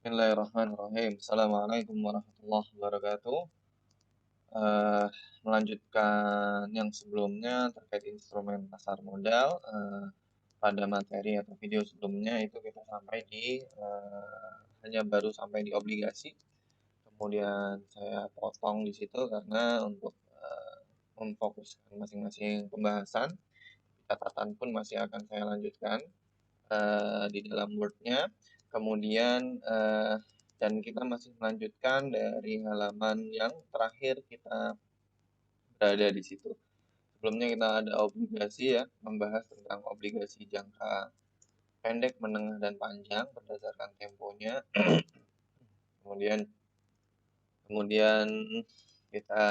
Bismillahirrahmanirrahim. Assalamualaikum warahmatullahi wabarakatuh. Eh, Melanjutkan yang sebelumnya terkait instrumen pasar modal. Pada materi atau video sebelumnya itu kita sampai di hanya baru sampai di obligasi. Kemudian saya potong di situ karena untuk memfokuskan masing-masing pembahasan. Catatan pun masih akan saya lanjutkan di dalam Word-nya. Kemudian dan kita masih melanjutkan dari halaman yang terakhir kita berada di situ. Sebelumnya kita ada obligasi ya, membahas tentang obligasi jangka pendek, menengah, dan panjang berdasarkan temponya. Kemudian kita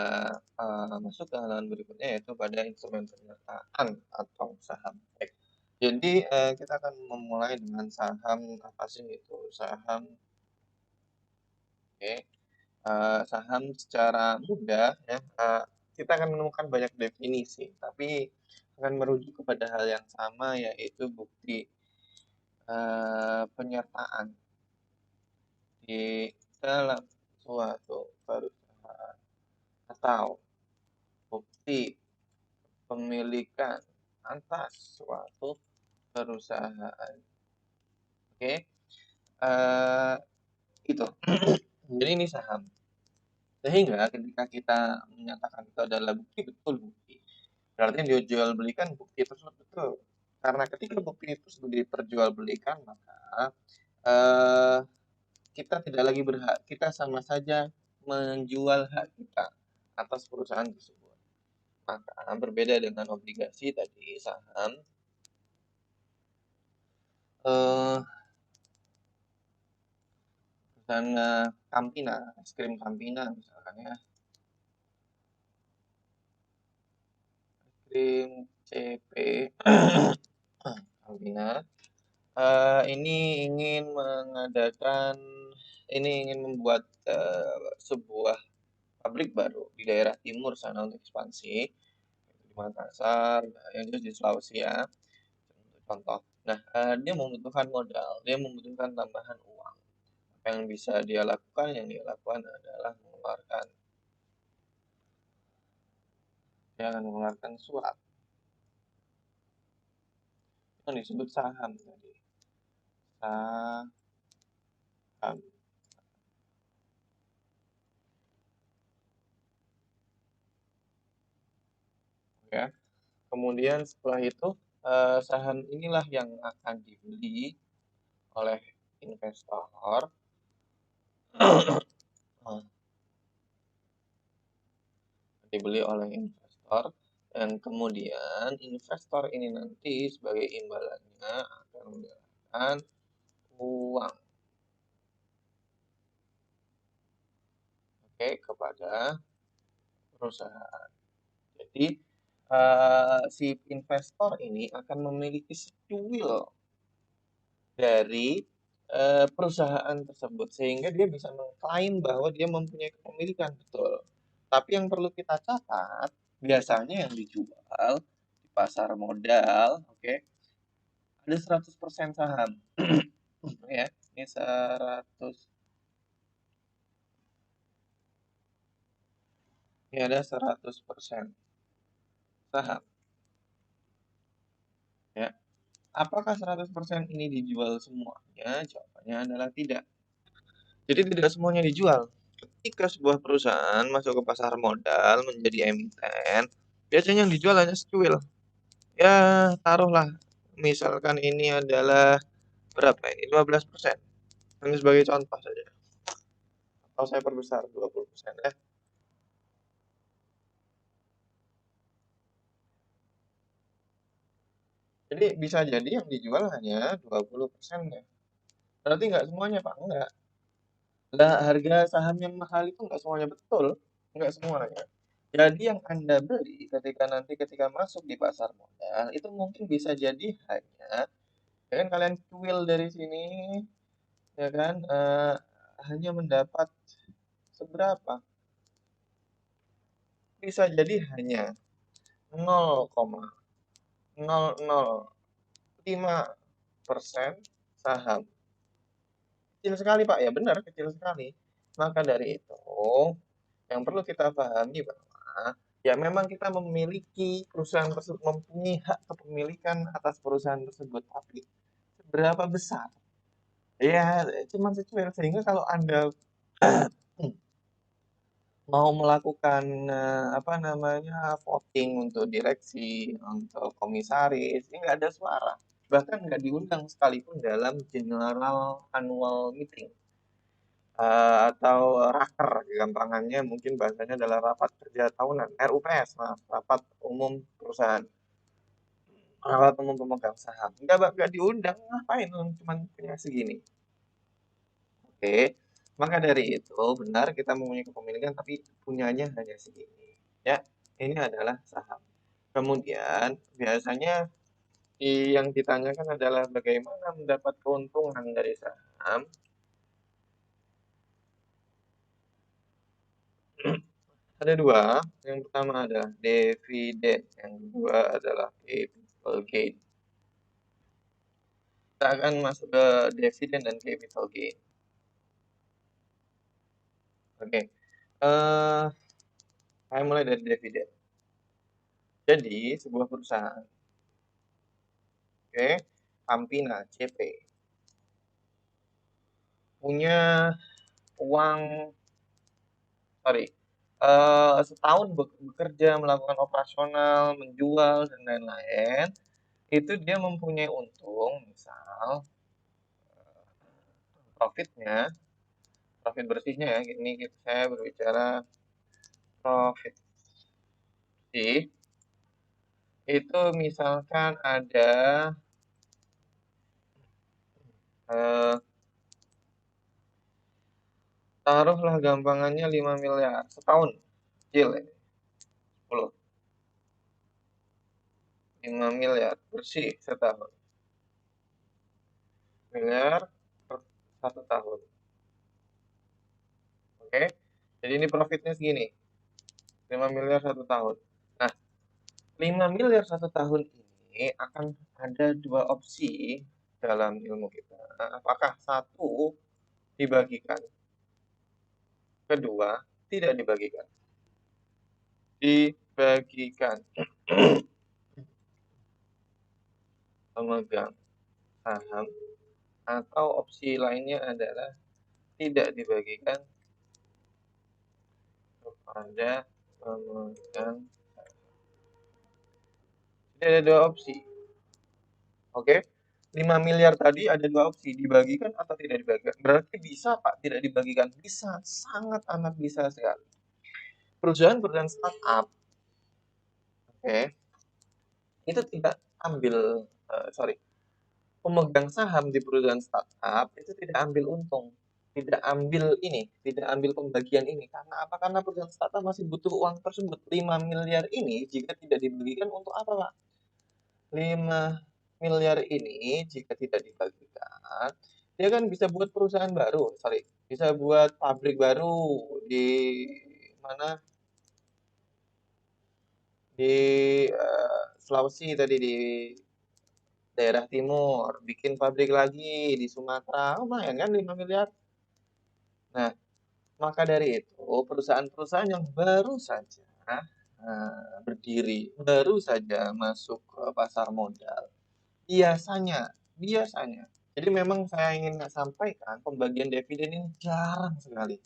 masuk ke halaman berikutnya yaitu pada instrumen penyertaan atau saham. Baik. Jadi kita akan memulai dengan saham apa sih itu saham? Oke. Saham secara mudah ya kita akan menemukan banyak definisi, tapi akan merujuk kepada hal yang sama yaitu bukti penyertaan di dalam suatu perusahaan atau bukti pemilikan atas suatu perusahaan. Oke, itu. Jadi ini saham. Sehingga ketika kita menyatakan itu adalah bukti, betul bukti. Berarti yang dijual belikan bukti tersebut betul. Karena ketika bukti tersebut diperjualbelikan, maka kita tidak lagi berhak, kita sama saja menjual hak kita atas perusahaan tersebut. Maka berbeda dengan obligasi tadi, saham perusahaan Campina, es krim Campina misalkan ya, es krim CP Campina. Ini ingin membuat sebuah pabrik baru di daerah timur sana untuk ekspansi di Makassar, yang jelas di Sulawesi ya, contoh. Nah, dia membutuhkan modal, dia membutuhkan tambahan uang. Apa yang bisa dia lakukan? Yang dia lakukan adalah dia akan mengeluarkan surat yang disebut saham tadi. Saham. Ya. Kemudian setelah itu saham inilah yang akan dibeli oleh investor. Dibeli oleh investor dan kemudian investor ini nanti sebagai imbalannya akan menggunakan uang kepada perusahaan. Jadi si investor ini akan memiliki secuil dari perusahaan tersebut sehingga dia bisa mengklaim bahwa dia mempunyai kepemilikan betul. Tapi yang perlu kita catat, biasanya yang dijual di pasar modal, ada 100% saham. Ya, ini 100. Ini ada 100% saham. Ya. Apakah 100% ini dijual semuanya? Jawabannya adalah tidak. Jadi tidak semuanya dijual. Ketika sebuah perusahaan masuk ke pasar modal menjadi emiten, biasanya yang dijual hanya secuil. Ya, taruhlah misalkan ini adalah berapa ini? 15%. Hanya sebagai contoh saja. Atau saya perbesar 20% ya. Jadi bisa jadi yang dijual hanya 20% ya. Berarti nggak semuanya Pak, enggak. Lah harga saham yang mahal itu nggak semuanya betul, nggak semuanya. Jadi yang Anda beli ketika masuk di pasar modal itu mungkin bisa jadi hanya ya kan kalian cuil dari sini ya kan hanya mendapat seberapa? Bisa jadi hanya 0,005% saham. kecil sekali Pak, ya benar kecil sekali. Maka dari itu, yang perlu kita pahami bahwa ya memang kita memiliki perusahaan tersebut, mempunyai hak kepemilikan atas perusahaan tersebut, tapi seberapa besar? Ya, cuma secuil sehingga kalau Anda mau melakukan apa namanya voting untuk direksi, untuk komisaris, ini nggak ada suara, bahkan nggak diundang sekalipun dalam general annual meeting atau raker, gampangannya mungkin bahasanya adalah rapat kerja tahunan, RUPS, maaf, rapat umum perusahaan, rapat umum pemegang saham, nggak diundang, ngapain cuma punya segini. Oke, maka dari itu benar kita mempunyai kepemilikan tapi punyanya hanya segini. Ya, ini adalah saham. Kemudian biasanya yang ditanyakan adalah bagaimana mendapat keuntungan dari saham. Ada dua. Yang pertama adalah dividen, yang kedua adalah capital gain. Kita akan masuk ke dividen dan capital gain. Oke. Saya mulai dari dividen. Jadi, sebuah perusahaan, oke, Campina CP, punya uang, setahun bekerja, melakukan operasional, menjual, dan lain-lain, itu dia mempunyai untung, misal profitnya, profit bersihnya ya, ini saya berbicara profit bersih, itu misalkan ada taruhlah gampangannya 5 miliar setahun, kecil ya, 10, 5 miliar bersih setahun, miliar per 1 tahun. Oke, jadi ini profitnya segini, 5 miliar 1 tahun. Nah, 5 miliar 1 tahun ini akan ada dua opsi dalam ilmu kita. Apakah satu dibagikan, kedua tidak dibagikan. Dibagikan pemegang saham, atau opsi lainnya adalah tidak dibagikan kepada pemegang. Jadi ada dua opsi. Oke, 5 miliar tadi ada dua opsi, dibagikan atau tidak dibagikan. Berarti bisa Pak tidak dibagikan? Bisa, sangat amat bisa sekali. Perusahaan-perusahaan startup, oke, itu tidak ambil, pemegang saham di perusahaan startup itu tidak ambil untung, tidak ambil ini, tidak ambil pembagian ini. Karena apa? Karena perusahaan startup masih butuh uang tersebut. 5 miliar ini jika tidak dibagikan untuk apa Pak? 5 miliar ini jika tidak dibagikan, dia kan bisa buat perusahaan baru, bisa buat pabrik baru di mana, di Sulawesi tadi, di daerah timur, bikin pabrik lagi di Sumatera, lumayan kan 5 miliar. Nah, maka dari itu perusahaan-perusahaan yang baru saja berdiri, baru saja masuk ke pasar modal, biasanya. Jadi memang saya ingin sampaikan pembagian dividen ini jarang sekali.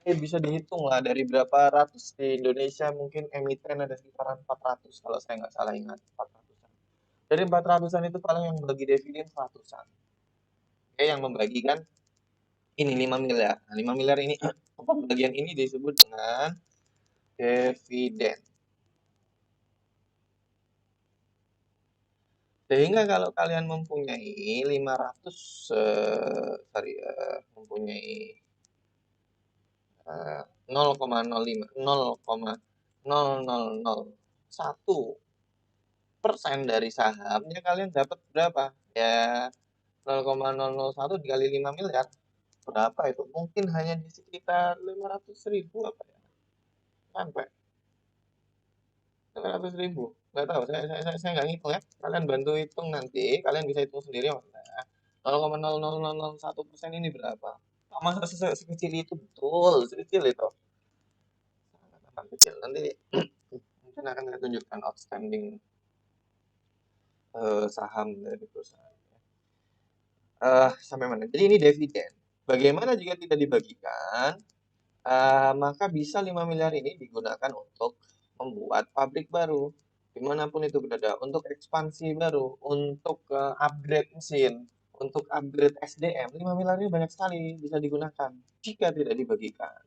Bisa dihitung lah dari berapa ratus di Indonesia, mungkin emiten ada sekitaran 400 kalau saya nggak salah ingat, 400-an. Dari 400-an itu paling yang bagi dividen 100-an. Oke, yang membagikan ini 5 miliar. Nah, 5 miliar ini pembagian ini disebut dengan dividen. Sehingga kalau kalian mempunyai 500 mempunyai 0,001% dari sahamnya, kalian dapat berapa? Ya 0,001 dikali 5 miliar. Berapa itu? Mungkin hanya di sekitar 500.000 apa ya? Sampai 500.000. Nggak tahu, saya nggak ngitung ya. Kalian bantu hitung nanti, kalian bisa hitung sendiri. 0,00001% ini berapa? Masa sekecil itu, betul, sekecil itu. Sangat kecil. Nanti mungkin akan saya tunjukkan outstanding saham dari perusahaan. Sampai mana? Jadi ini dividen. Bagaimana jika tidak dibagikan? Maka bisa 5 miliar ini digunakan untuk membuat pabrik baru, dimanapun itu berada, untuk ekspansi baru, untuk upgrade mesin, untuk upgrade SDM. 5 miliar ini banyak sekali bisa digunakan jika tidak dibagikan.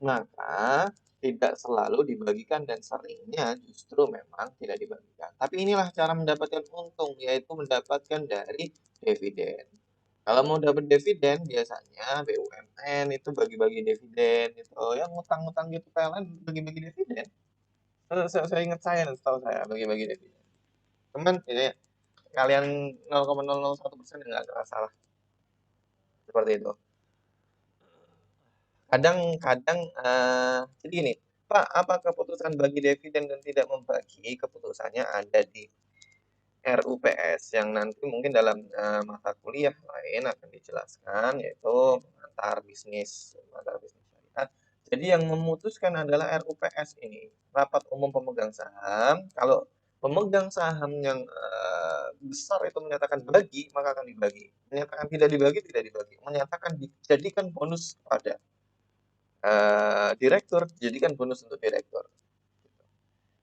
Maka tidak selalu dibagikan dan seringnya justru memang tidak dibagikan. Tapi inilah cara mendapatkan untung, yaitu mendapatkan dari dividen. Kalau mau dapat dividen biasanya BUMN itu bagi-bagi dividen gitu. Yang ngutang-ngutang gitu PLN bagi-bagi dividen. Saya ingat saya, setahu saya bagi-bagi dividen. Cuman ini kalian 0,001% nggak ada masalah seperti itu. Kadang-kadang jadi gini, Pak, apa keputusan bagi dividen dan tidak membagi? Keputusannya ada di RUPS yang nanti mungkin dalam mata kuliah lain akan dijelaskan, yaitu antar bisnis syariah. Jadi yang memutuskan adalah RUPS ini, Rapat Umum Pemegang Saham. Kalau pemegang saham yang besar itu menyatakan bagi, maka akan dibagi. Menyatakan tidak dibagi, tidak dibagi. Menyatakan dijadikan bonus kepada direktur, jadikan bonus untuk direktur.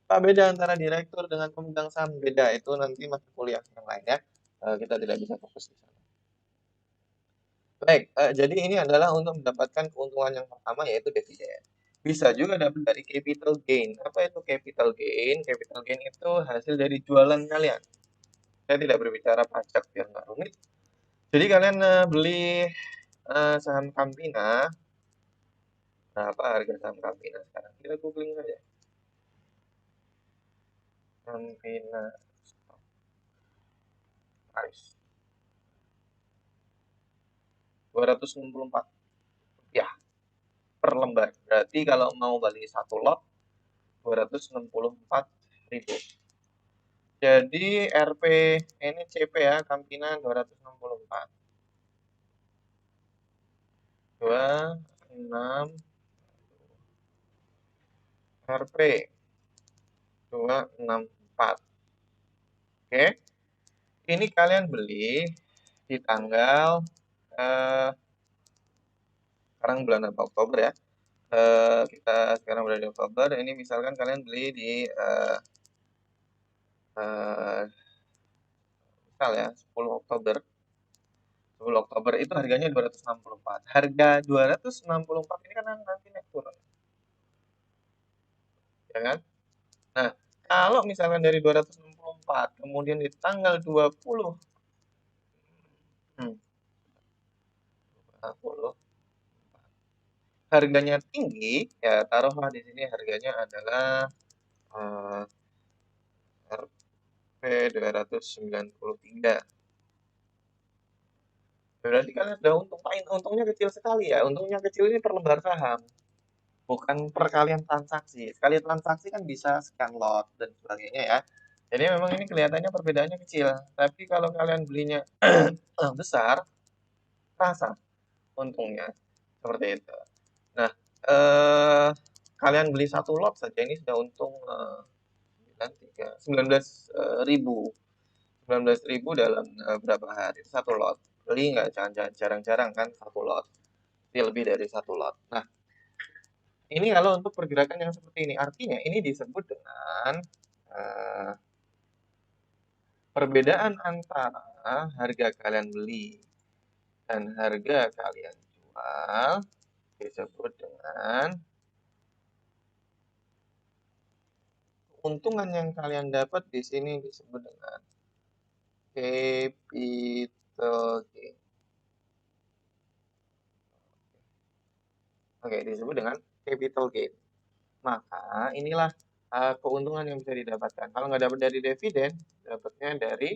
Pak, beda antara direktur dengan pemegang saham, beda. Itu nanti mata kuliah yang lain ya. Kita tidak bisa fokus di sana. Baik, jadi ini adalah untuk mendapatkan keuntungan yang pertama, yaitu dividen. Bisa juga dapat dari capital gain. Apa itu capital gain? Capital gain itu hasil dari jualan kalian. Saya tidak berbicara pajak biar nggak rumit. Jadi kalian beli saham Campina. Berapa harga saham Campina sekarang? Kita googling saja. Campina price. 264 rupiah per lembar. Berarti kalau mau beli satu lot 264.000. Jadi RP ini CP ya, Campina 264. 26 RP 264. Oke. Ini kalian beli di tanggal sekarang bulan apa? Oktober ya. Kita sekarang berada di Oktober. Ini misalkan kalian beli di misal ya 10 Oktober. 10 Oktober itu harganya 264. Harga 264 ini kan nanti naik turun. Ya kan? Nah, kalau misalkan dari 264 kemudian di tanggal 20 harganya tinggi, ya taruhlah di sini harganya adalah RP 293. Berarti kalian sudah untung. Untungnya kecil sekali ya. Untungnya kecil ini per lembar saham, bukan per kalian transaksi. Sekali transaksi kan bisa sekian lot dan sebagainya ya. Jadi memang ini kelihatannya perbedaannya kecil. Tapi kalau kalian belinya besar, rasa untungnya seperti itu. Nah, kalian beli satu lot saja ini sudah untung 19.000. 19.000 dalam berapa hari? Satu lot. Beli nggak? Jangan jarang-jarang kan satu lot. Jadi lebih dari satu lot. Nah, ini kalau untuk pergerakan yang seperti ini, artinya ini disebut dengan perbedaan antara harga kalian beli dan harga kalian jual disebut dengan keuntungan yang kalian dapat di sini disebut dengan capital gain. Oke, disebut dengan capital gain. Maka inilah keuntungan yang bisa didapatkan. Kalau nggak dapat dari dividen, dapatnya dari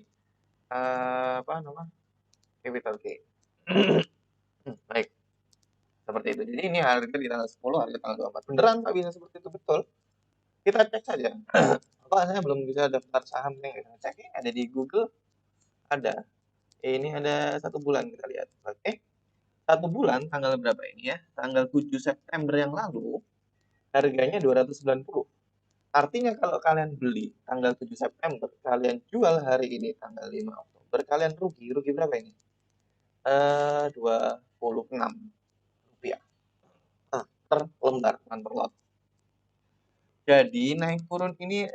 capital gain. Baik, seperti itu. Jadi ini harga di tanggal 10, harga tanggal 24. Beneran Pak bisa seperti itu? Betul. Kita cek saja. Apa saya belum bisa daftar saham yang cek ada di Google, ada. Ini ada 1 bulan kita lihat. Oke. 1 bulan tanggal berapa ini ya? Tanggal 7 September yang lalu harganya 290. Artinya kalau kalian beli tanggal 7 September, kalian jual hari ini tanggal 5 Oktober, kalian rugi. Rugi berapa ini? 26 rupiah per lembar, bukan per lot. Jadi naik turun ini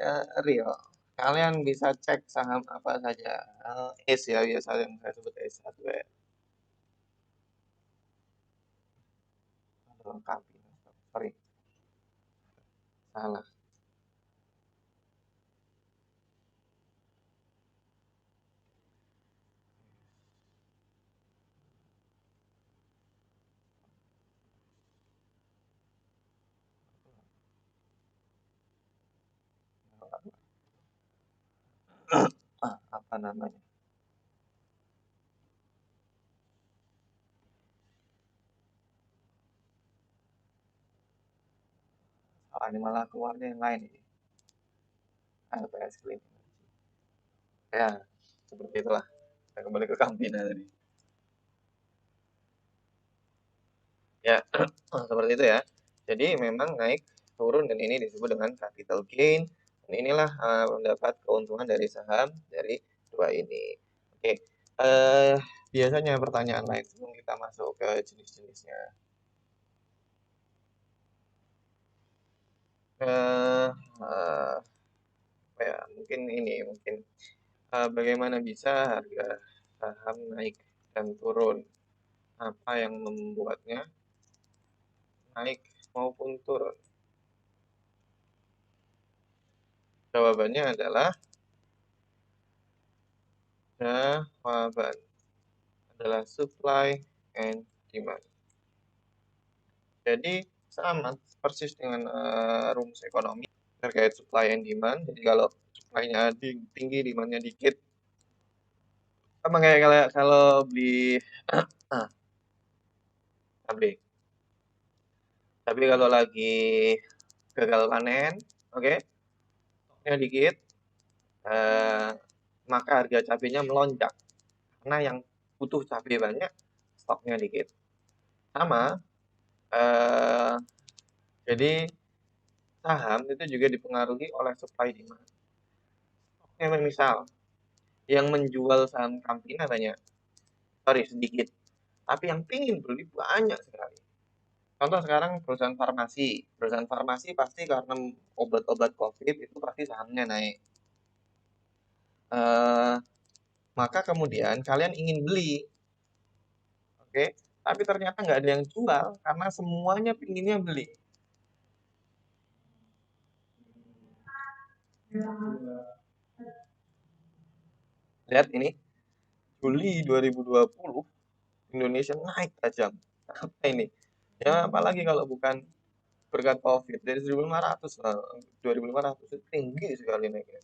real. Kalian bisa cek saham apa saja. ACE ya, biasa yang saya sebut ACE satu ya. Lengkap. Sorry, salah. Apa namanya? Ini malah keluarnya yang lain ini. LPS Clean. Ya, seperti itulah. Kita kembali ke Campina tadi. Ya, seperti itu ya. Jadi memang naik turun dan ini disebut dengan capital gain. Dan inilah mendapat keuntungan dari saham dari dua ini. Oke, biasanya pertanyaan lain sebelum kita masuk ke jenis-jenisnya. Ya, mungkin ini bagaimana bisa harga saham naik dan turun? Apa yang membuatnya naik maupun turun? Jawabannya adalah supply and demand. Jadi sama persis dengan rumus ekonomi terkait supply and demand. Jadi kalau supply-nya tinggi, demand-nya dikit. Sama kayak kalau beli cabai. Tapi kalau lagi gagal panen, oke, stoknya dikit, maka harga cabainya melonjak. Karena yang butuh cabai banyak, stoknya dikit. Sama, jadi saham itu juga dipengaruhi oleh supply demand. Stoknya misal, yang menjual saham Campina banyak, sedikit. Tapi yang pingin beli banyak sekali. Contoh sekarang perusahaan farmasi pasti karena obat-obat COVID itu pasti sahamnya naik. Maka kemudian kalian ingin beli, oke, tapi ternyata nggak ada yang jual karena semuanya pinginnya beli. Lihat ini, Juli 2020 Indonesia naik tajam. Apa ini? Ya apalagi kalau bukan berkat COVID dari 1.500 2.500 itu tinggi sekali naiknya.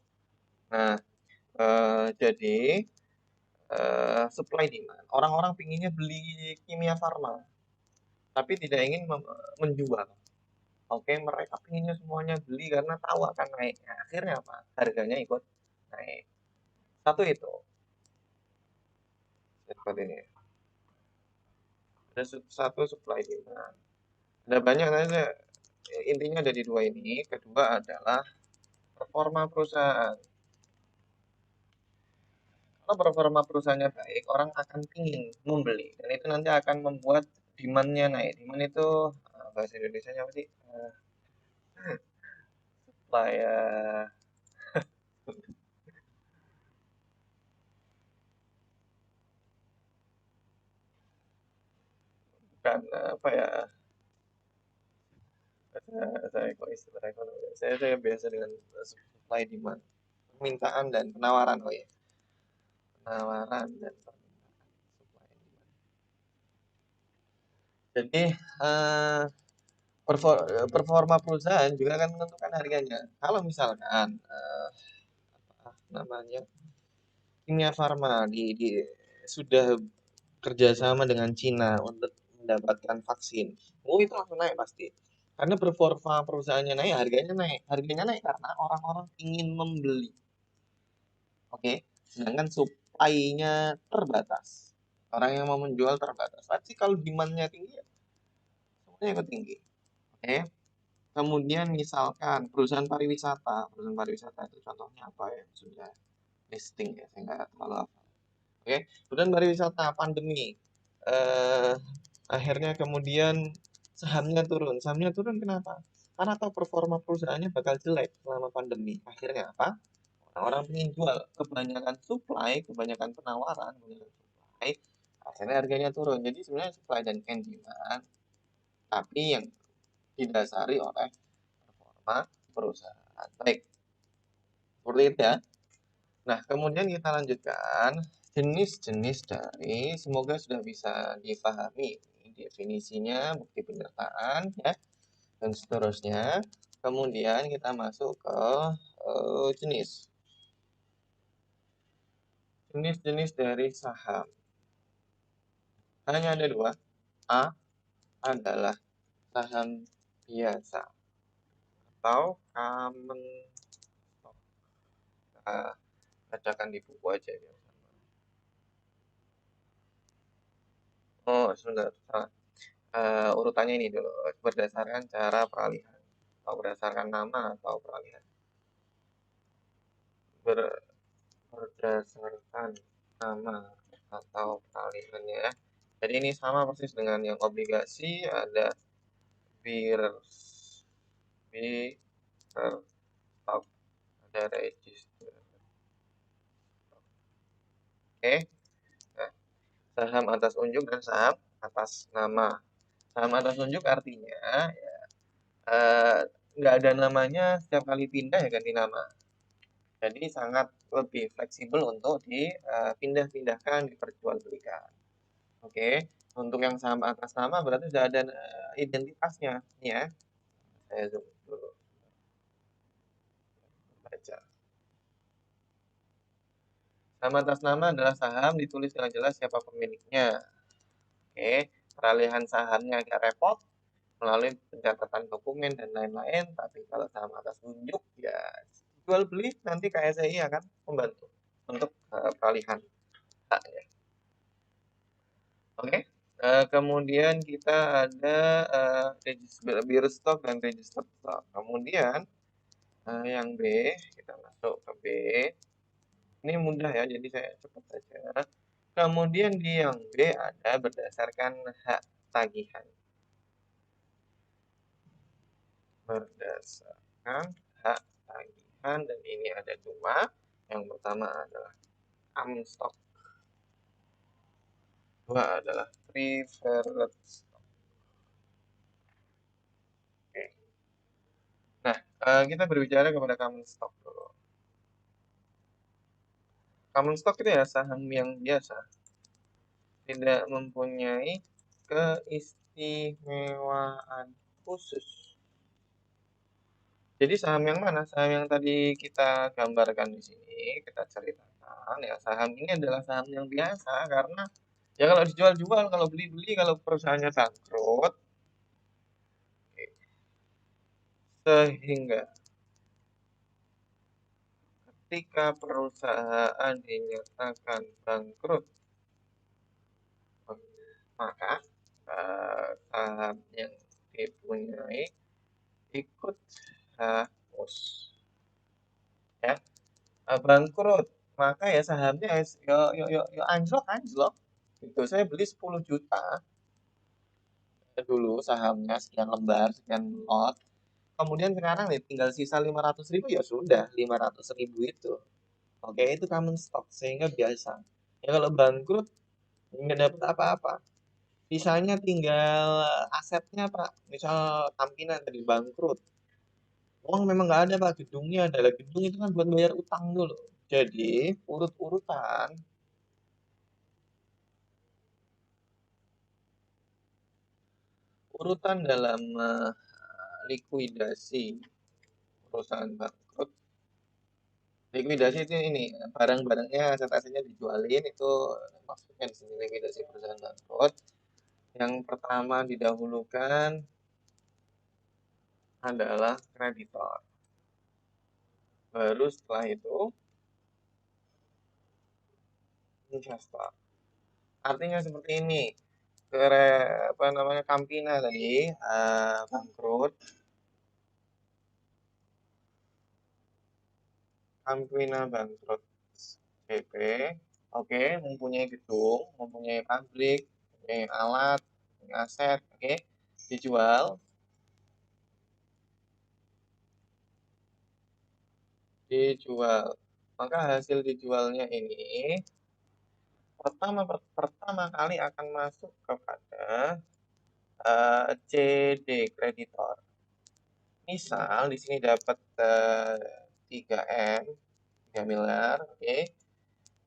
Nah, jadi supply demand. Orang-orang pinginnya beli kimia farma, tapi tidak ingin menjual. Oke, mereka pinginnya semuanya beli karena tahu akan naik. Nah, akhirnya apa? Harganya ikut naik. Satu itu. Seperti ini. Ada satu supply demand. Ada banyak saja. Intinya ada di dua ini. Kedua adalah performa perusahaan. Kalau performa perusahaannya baik, orang akan ingin membeli. Dan itu nanti akan membuat demand-nya naik. Demand itu bahasa Indonesia-nya apa sih? Supply bukan apa ya? Saya kok istilah ekonomi. Saya biasa dengan supply demand, permintaan dan penawaran. Oh ya, penawaran dan permintaan, supply demand. Jadi performa perusahaan juga akan menentukan harganya. Kalau misalkan apa namanya kimia farma sudah kerjasama dengan Cina untuk mendapatkan vaksin, itu langsung naik pasti. Karena performa perusahaannya naik, harganya naik. Harganya naik karena orang-orang ingin membeli. Oke, sedangkan supply-nya terbatas. Orang yang mau menjual terbatas. Pasti kalau demand-nya tinggi, semuanya ikut tinggi. Oke. Kemudian misalkan perusahaan pariwisata itu contohnya apa ya? Sudah listing ya, saya nggak terlalu apa. Oke, kemudian pariwisata pandemi. Eh, Akhirnya kemudian sahamnya turun. Sahamnya turun kenapa? Karena tahu performa perusahaannya bakal jelek selama pandemi. Akhirnya apa? Orang-orang ingin jual. Kebanyakan penawaran, kebanyakan supply, akhirnya harganya turun. Jadi sebenarnya supply dan demand, tapi yang didasari oleh performa perusahaan. Baik, seperti itu ya. Nah, kemudian kita lanjutkan jenis-jenis dari, semoga sudah bisa dipahami definisinya, bukti penyertaan, ya, dan seterusnya. Kemudian kita masuk ke jenis. Jenis-jenis dari saham. Hanya ada dua. A adalah saham biasa atau common stock. Kita bacakan di buku aja ya. Oh, sebentar. Salah. Urutannya ini dulu, berdasarkan cara peralihan atau berdasarkan nama atau peralihan. Berdasarkan nama atau peralihannya ya. Jadi ini sama persis dengan yang obligasi, ada BIRS, stock, ada register. Oke. Nah, saham atas unjuk dan saham atas nama. Saham atas unjuk artinya ya, nggak ada namanya, setiap kali pindah ya ganti nama. Jadi sangat lebih fleksibel untuk dipindah-pindahkan, diperjualbelikan. Oke, untuk yang saham atas nama berarti sudah ada identitasnya, ya. Saya zoom dulu, baca. Saham atas nama adalah saham ditulis dengan jelas siapa pemiliknya. Oke, peralihan sahamnya agak repot melalui pencatatan dokumen dan lain-lain, tapi kalau saham atas unjuk ya jual beli nanti KSEI akan membantu untuk peralihan haknya. Oke. Kemudian kita ada biru stok dan register stok. Kemudian yang B, kita masuk ke B. Ini mudah ya, jadi saya cepat saja. Kemudian di yang B ada berdasarkan hak tagihan. Berdasarkan hak tagihan, dan ini ada dua. Yang pertama adalah common stock. Dua adalah preferred stock. Oke. Nah, kita berbicara kepada common stock dulu. Common stock itu ya saham yang biasa, tidak mempunyai keistimewaan khusus. Jadi saham yang mana? Saham yang tadi kita gambarkan di sini, kita ceritakan ya, saham ini adalah saham yang biasa karena ya kalau dijual-jual, kalau beli-beli, kalau perusahaannya bangkrut, sehingga ketika perusahaan dinyatakan bangkrut, maka saham yang dipunyai ikut hangus, ya. Bangkrut, maka ya sahamnya yo anjlok. Itu saya beli 10 juta dulu sahamnya, sekian lembar, sekian lot. Kemudian sekarang nih tinggal sisa 500.000, ya sudah 500.000 itu. Oke, itu common stock sehingga biasa. Ya kalau bangkrut nggak dapat apa-apa. Sisanya tinggal asetnya, Pak. Misal Tampina tadi bangkrut. Uang memang nggak ada, Pak. Gedungnya adalah gedung itu kan buat bayar utang dulu. Jadi urutan dalam likuidasi perusahaan bangkrut. Likuidasi itu ini barang-barangnya, aset-asetnya dijualin, itu maksudnya di sini likuidasi perusahaan bangkrut. Yang pertama didahulukan adalah kreditor. Baru setelah itu investor. Artinya seperti ini, Campina tadi bangkrut, Campina bangkrut, BP, oke, mempunyai gedung, mempunyai pabrik, mempunyai alat, mempunyai aset, oke, dijual. Maka hasil dijualnya ini pertama kali akan masuk kepada CD kreditor. Misal di sini dapat 3M, 3 miliar, oke.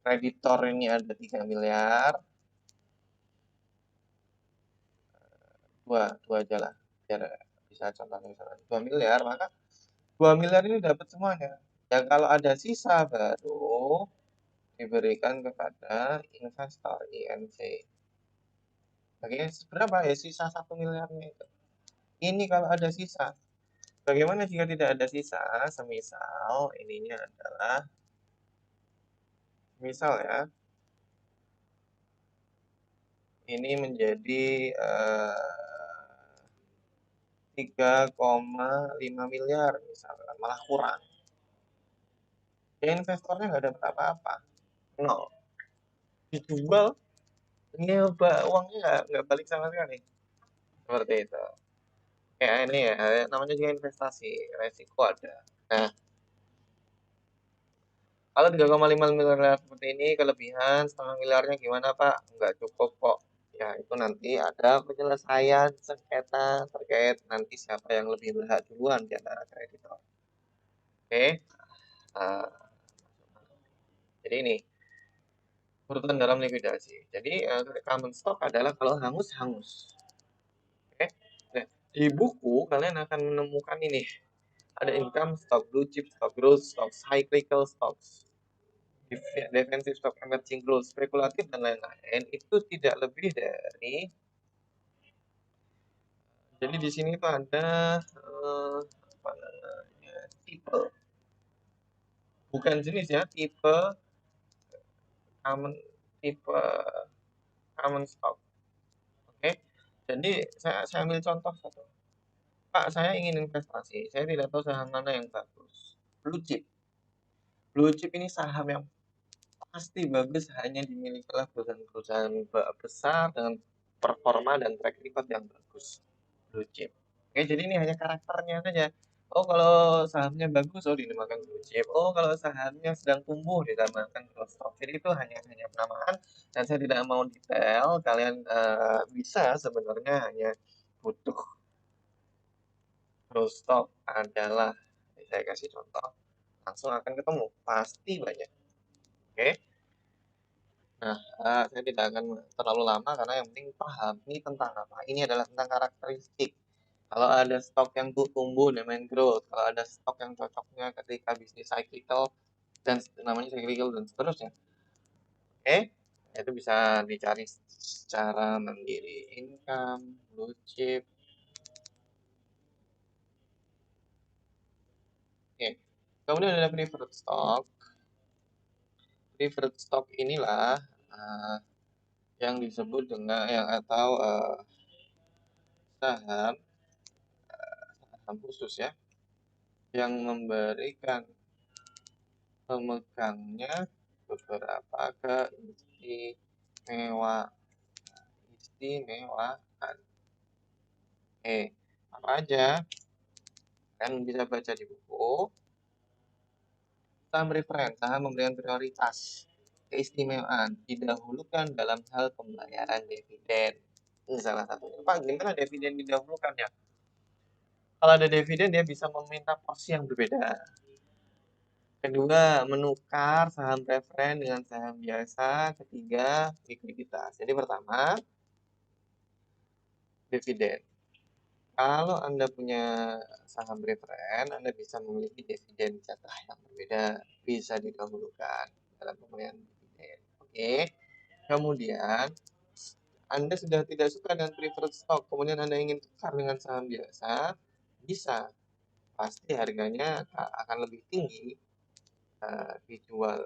Kreditor ini ada 3 miliar. Dua aja lah, biar bisa contohnya misalnya 2 miliar, maka 2 miliar ini dapat semuanya. Ya kalau ada sisa baru diberikan kepada investor INC. Oke, berapa ya sisa 1 miliarnya itu? Ini kalau ada sisa. Bagaimana jika tidak ada sisa? Semisal ininya adalah, misal ya, ini menjadi 3,5 miliar misalkan, malah kurang. Ya investornya nggak dapat apa-apa, nol. Dijual, ini uangnya nggak balik sama sekali. Seperti itu. Kayak ini ya, namanya juga investasi, resiko ada. Nah, kalau 3,5 miliar seperti ini kelebihan, setengah miliarnya gimana Pak? Nggak cukup kok. Ya itu nanti ada penyelesaian sengketa terkait nanti siapa yang lebih berhak duluan di antara kreditor. Oke. Uh, jadi ini urutan dalam likuidasi. Jadi common stock adalah kalau hangus. Oke. Nah, di buku kalian akan menemukan ini. Ada income stock, blue chip stock, growth stock, cyclical stocks, defensive stock, emerging growth, spekulatif dan lain-lain. Itu tidak lebih dari, jadi di sini tuh ada apa namanya, tipe, bukan jenis ya, tipe common, tipe common stock. Oke, jadi saya ambil contoh satu. Pak, saya ingin investasi, saya tidak tahu saham mana yang bagus. Blue chip. Blue chip ini saham yang pasti bagus hanya dimiliki oleh perusahaan-perusahaan besar dengan performa dan track record yang bagus. Blue chip. Oke, jadi ini hanya karakternya saja. Oh, kalau sahamnya bagus, oh dinamakan blue chip. Oh, kalau sahamnya sedang tumbuh, dinamakan growth stock. Jadi itu hanya penamaan, dan saya tidak mau detail. Kalian bisa sebenarnya hanya butuh growth stock adalah, saya kasih contoh, langsung akan ketemu, pasti banyak. Oke. Nah, saya tidak akan terlalu lama karena yang penting paham ini tentang apa. Ini adalah tentang karakteristik. Kalau ada stok yang tumbuh demand growth, kalau ada stok yang cocoknya ketika bisnis cyclical dan namanya cyclical dan seterusnya. Oke, itu bisa dicari secara mandiri. Income, blue chip. Oke. Kemudian ada preferred stock. Preferred stock inilah yang disebut dengan yang atau saham khusus ya, yang memberikan pemegangnya beberapa keistimewaan. Apa aja? Kan bisa baca di buku. Saham preference, saham memberikan prioritas, keistimewaan, didahulukan dalam hal pembayaran dividen. Ini salah satunya. Pak, gimana dividen didahulukan ya? Kalau ada dividen, dia bisa meminta porsi yang berbeda. Kedua, menukar saham preferen dengan saham biasa. Ketiga, likuiditas. Jadi pertama, dividen. Kalau Anda punya saham preferen, Anda bisa memiliki dividen jatah yang berbeda, bisa didahulukan dalam pemberian dividen. Oke. Kemudian, Anda sudah tidak suka dengan preferred stock, kemudian Anda ingin tukar dengan saham biasa, bisa. Pasti harganya akan lebih tinggi dijual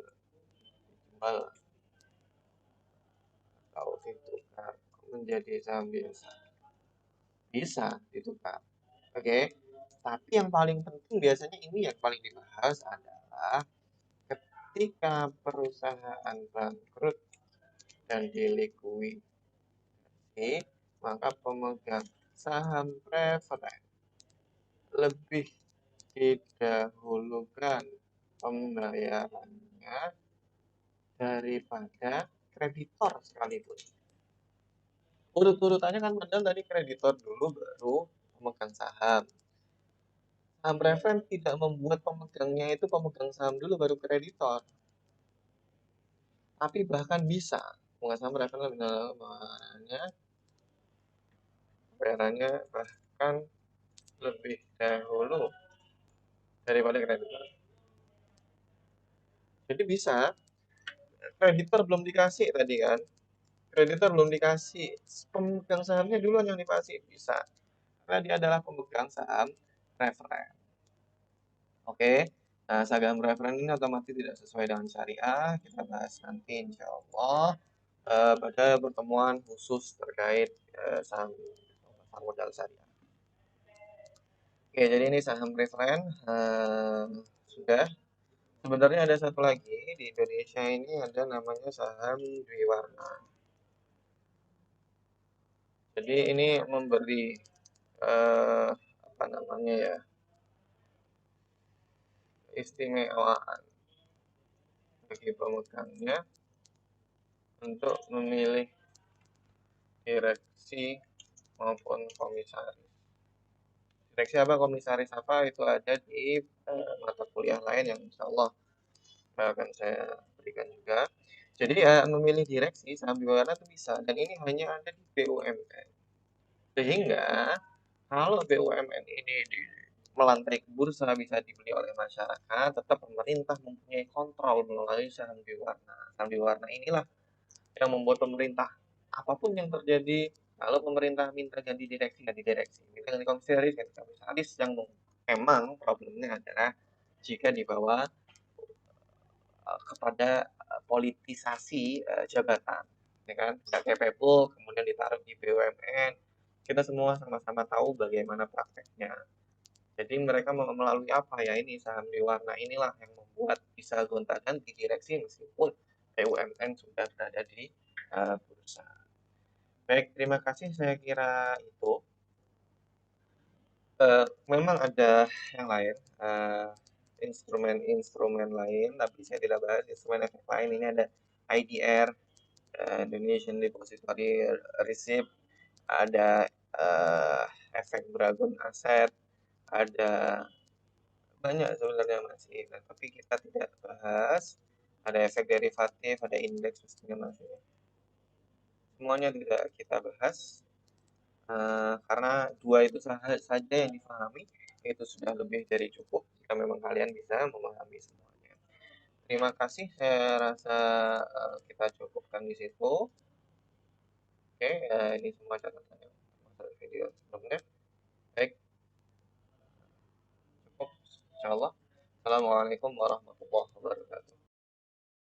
atau ditukar menjadi saham biasa? Bisa ditukar. Oke. Tapi yang paling penting biasanya ini yang paling dibahas adalah ketika perusahaan bangkrut dan dilikuidasi, maka pemegang saham preferen lebih didahulukan pembayarannya daripada kreditor sekalipun. Urut-urutannya kan padahal tadi kreditor dulu baru pemegang saham. Saham preferen tidak membuat pemegangnya itu pemegang saham dulu baru kreditor. Tapi bahkan bisa pemegang saham preferen lebih bayarannya bahkan lebih dahulu daripada kreditor. Jadi bisa, kreditor belum dikasih tadi kan, kreditor belum dikasih, pemegang sahamnya duluan yang dikasih, bisa. Karena dia adalah pemegang saham preferen. Oke, nah saham preferen ini otomatis tidak sesuai dengan syariah, kita bahas nanti insya Allah pada pertemuan khusus terkait saham modal syariah. Oke, jadi ini saham preferen sudah. Sebenarnya ada satu lagi di Indonesia ini ada namanya saham Dwiwarna. Jadi ini memberi apa namanya ya, istimewaan bagi pemegangnya untuk memilih direksi maupun komisaris. Direksi apa, komisaris apa itu ada di mata kuliah lain yang insya Allah akan saya berikan juga. Jadi memilih direksi saham Dwiwarna itu bisa, dan ini hanya ada di BUMN. Sehingga kalau BUMN ini melantai ke bursa bisa dibeli oleh masyarakat, tetap pemerintah mempunyai kontrol melalui saham Dwiwarna. Saham Dwiwarna inilah yang membuat pemerintah, apapun yang terjadi, kalau pemerintah minta ganti direksi, minta ganti komisaris, yang memang problemnya adalah jika dibawa kepada politisasi jabatan, ya kan? KPPU kemudian ditaruh di BUMN, kita semua sama-sama tahu bagaimana prakteknya. Jadi mereka melalui apa ya, ini saham Dwiwarna inilah yang membuat bisa gonta-ganti direksi meskipun BUMN sudah berada di bursa. Baik, terima kasih, saya kira itu. Memang ada yang lain, instrumen-instrumen lain, tapi saya tidak bahas instrumen efek lain. Ini ada IDR, Indonesian Depository Receipt, ada efek Dragon Asset, ada banyak sebenarnya masih, nah, tapi kita tidak bahas. Ada efek derivatif, ada indeks, pastinya masih. Semuanya tidak kita bahas karena dua itu saja yang dipahami itu sudah lebih dari cukup jika memang kalian bisa memahami semuanya. Terima kasih, saya rasa kita cukupkan di situ. Oke, ini semua catatan yang masuk video sebelumnya. Baik, cukup, insya Allah. Assalamualaikum warahmatullahi wabarakatuh.